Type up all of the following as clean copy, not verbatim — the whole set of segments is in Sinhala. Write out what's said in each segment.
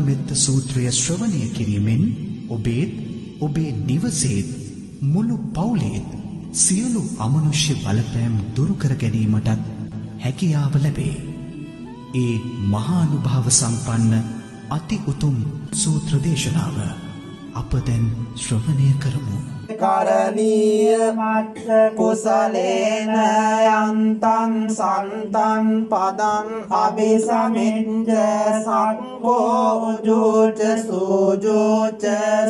මෙත්ත සූත්‍රය ශ්‍රවණය කිරීමෙන් ඔබේත් ඔබේ නිවසේත් මුළු පවුලේත් සියලු අමනුෂ්‍ය බලපෑම් දුරු කර ගැනීමටත් හැකියාව ලැබේ. ඒ මහානුභාව සම්පන්න අති උතුම් සූත්‍ර දේශනාව අප දැන් ශ්‍රවණය කරමු. කරණීය මත්ත කුසලේන යන්තං සන්තං පදං අபிසමිච්ඡ සංඝෝ උජුච සූජුච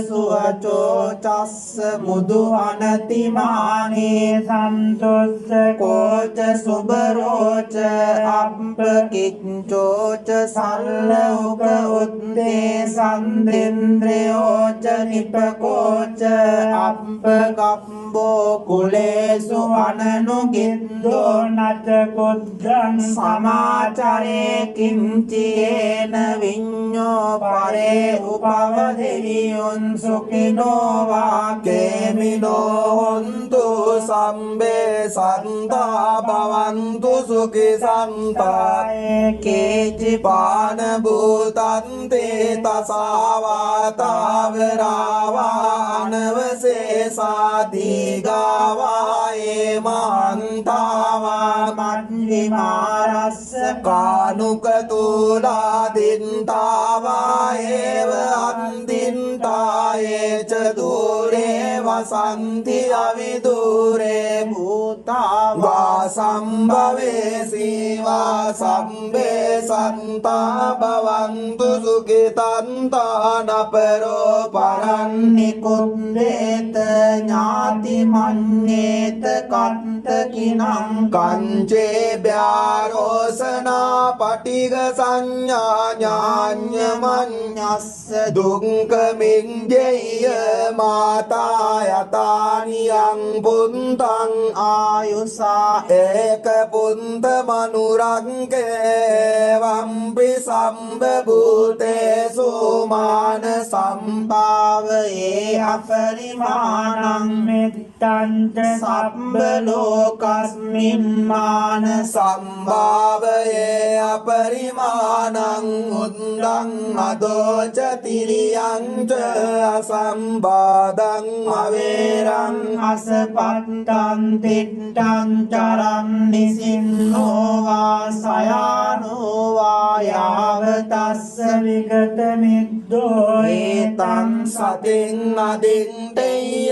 සුවචෝ චස්ස මුදු අනතිමානේ සන්තොස්ස කෝච සුබරෝච අප්පකිච්ඡෝච සල්ලෝක උද්දේ සන්දේන්ද්‍රයෝච නිපකෝච අප්පකම්බෝ කුලේසු අනනුගින්දෝ නච කුද්දං සමාචරේ කිංචේන විඤ්ඤෝ පරේ උපවදෙවියොන් සුඛිනෝ වාකේමිනෝ හොන්තු සම්බේ සන්තා භවන්තු සුඛි සන්තා කේචි පාන භූතන්තේ තසාවාතාවරාවානවස සාදීගාවායේ මහන්තාවා මන්විමාරස්ස කානුකතුලාදින්තාවායේව අන්දින්තායේ ච දූරේ වසන්ති අවිදූරේ භූතාවා සම්භවේ සීවා සම්බේ සන්තා භවන්තු සුඛිතන්තා නපරෝ පරන්නිකුන්දේත ඥාති මඤ්ඤේත කන්තකිනං කංචේ භ්‍යාරෝසනා පටිග සංඥා ඥාඤ්ඤ මඤ්ඤස්ස දුක්ඛමින් ජේය මාතා යතානියං පුන්තං ආයුසා ඒක පුන්ත මනුරංකේ වම්පි සම්බ භූතේසු මාන සම්භාවයේ අපරිමාණං මෙත්තං සබ්බ ලෝකස්මින් මාන සම්භාවයේ අපරිමාණං උද්දං අදෝච තිරියං ච අසම්බාධං අවේරං අසපත්තං තිට්ඨං චරං නිසින්නෝ වා සයානෝ වා යාවතස්ස විගත මිද්දෝ ඒතං සතින් අදින්තේය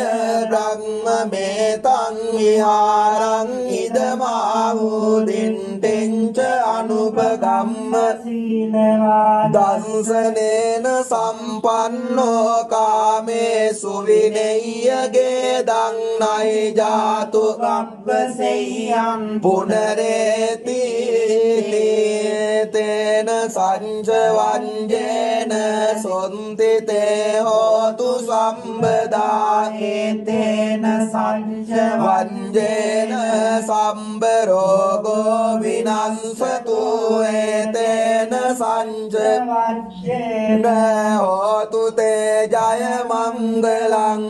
බ්‍රහ්මමේතං විහාරං ඉදමාවුදින්තෙන් ච අනුපගම්ම සීලවා දංසනේන සම්පන්නෝ කාමේසු විනෙය්‍ය ගේදං නයි ජාතු ගබ්බසෙය්‍යං පුනරේති තේන සංච වංජේන සොන්ති තේ හෝතු සම්බදා තේන සංච වංජේන සම්බරෝගෝ විනස්සතු තේන සංච වංජේන හෝතු තේ ජය මංගලං